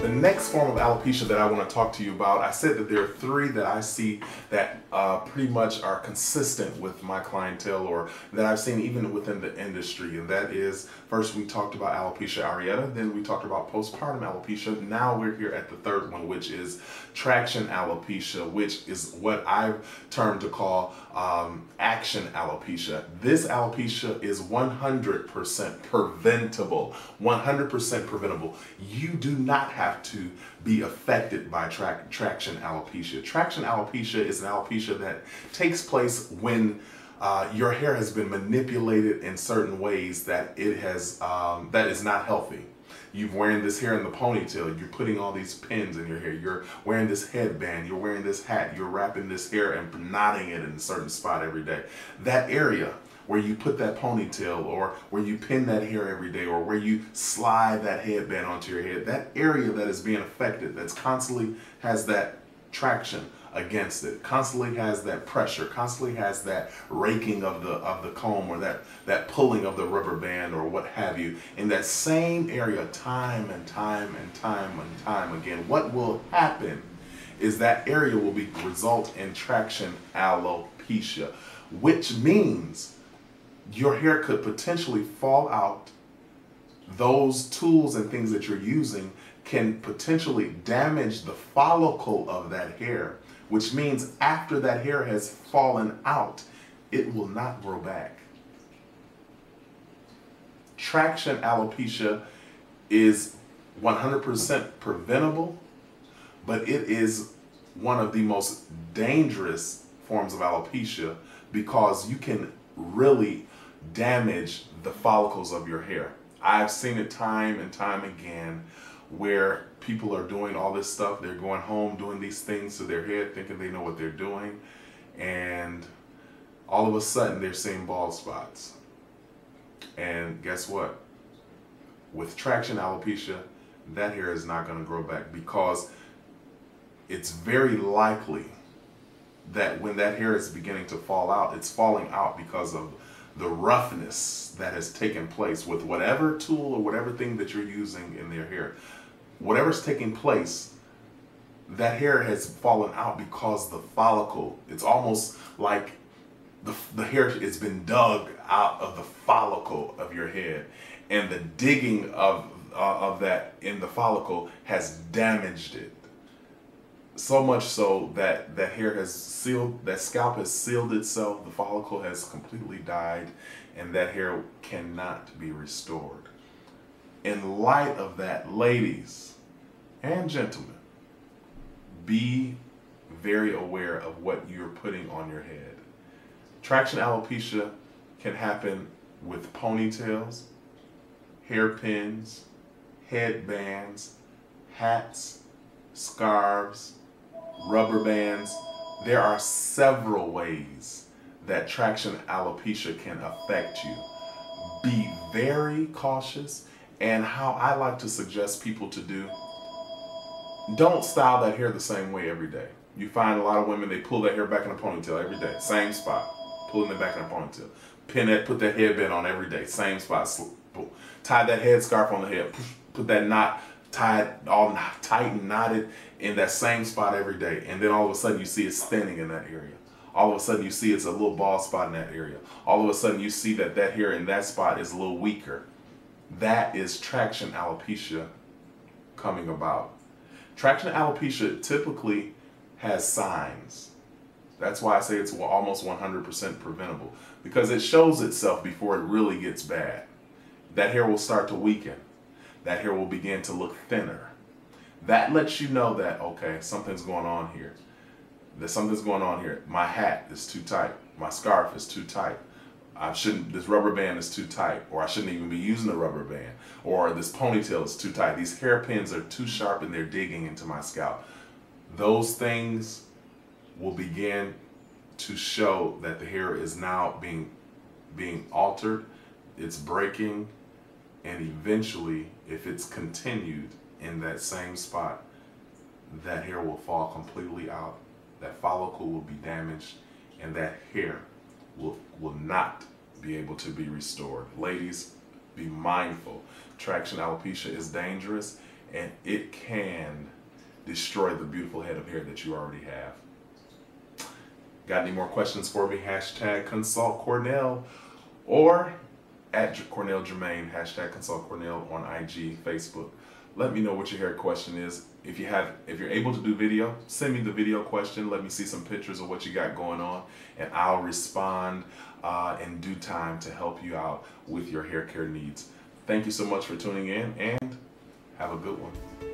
The next form of alopecia that I want to talk to you about, I said that there are three that I see that pretty much are consistent with my clientele, or that I've seen even within the industry. And that is, first we talked about alopecia areata, then we talked about postpartum alopecia. Now we're here at the third one, which is traction alopecia, which is what I've termed to call action alopecia. This alopecia is 100% preventable, 100% preventable. You do not have to be affected by traction alopecia. Traction alopecia is an alopecia that takes place when your hair has been manipulated in certain ways that it has that is not healthy. You're wearing this hair in the ponytail, you're putting all these pins in your hair, you're wearing this headband, you're wearing this hat, you're wrapping this hair and knotting it in a certain spot every day. That area where you put that ponytail, or where you pin that hair every day, or where you slide that headband onto your head, that area that is being affected, that's constantly has that traction against it, constantly has that pressure, constantly has that raking of the comb, or that pulling of the rubber band, or what have you, in that same area time and time and time and time again. What will happen is that area will result in traction alopecia, which means your hair could potentially fall out. Those tools and things that you're using can potentially damage the follicle of that hair, which means after that hair has fallen out, it will not grow back. Traction alopecia is 100% preventable, but it is one of the most dangerous forms of alopecia because you can really damage the follicles of your hair. I've seen it time and time again where people are doing all this stuff. They're going home doing these things to their head thinking they know what they're doing, and all of a sudden they're seeing bald spots. And guess what? With traction alopecia, that hair is not going to grow back, because it's very likely that when that hair is beginning to fall out, it's falling out because of the roughness that has taken place with whatever tool or whatever thing that you're using in their hair. Whatever's taking place, that hair has fallen out because the follicle, it's almost like the hair has been dug out of the follicle of your head, and the digging of that in the follicle has damaged it. So much so that that hair has sealed, that scalp has sealed itself, the follicle has completely died, and that hair cannot be restored. In light of that, ladies and gentlemen, be very aware of what you're putting on your head. Traction alopecia can happen with ponytails, hairpins, headbands, hats, scarves, rubber bands. There are several ways that traction alopecia can affect you. Be very cautious, and how I like to suggest people to do, don't style that hair the same way every day. You find a lot of women, they pull their hair back in a ponytail every day, same spot, pulling it back in a ponytail. Pin it, put that headband on every day, same spot, tie that headscarf on the head, put that knot, tied all tight and knotted in that same spot every day, and then all of a sudden you see it's thinning in that area. All of a sudden you see it's a little bald spot in that area. All of a sudden you see that that hair in that spot is a little weaker. That is traction alopecia coming about. Traction alopecia typically has signs. That's why I say it's almost 100% preventable, because it shows itself before it really gets bad. That hair will start to weaken. That hair will begin to look thinner. That lets you know that, okay, something's going on here. That something's going on here. My hat is too tight. My scarf is too tight. This rubber band is too tight, or I shouldn't even be using a rubber band, or this ponytail is too tight. These hairpins are too sharp and they're digging into my scalp. Those things will begin to show that the hair is now being altered, it's breaking, and eventually, if it's continued in that same spot, that hair will fall completely out, that follicle will be damaged, and that hair will not be able to be restored. Ladies, be mindful. Traction alopecia is dangerous, and it can destroy the beautiful head of hair that you already have. Got any more questions for me? Hashtag consult Cornell or at Cornell Jermaine, hashtag consult Cornell on IG, Facebook. Let me know what your hair question is. If you're able to do video, send me the video question. Let me see some pictures of what you got going on, and I'll respond in due time to help you out with your hair care needs. Thank you so much for tuning in, and have a good one.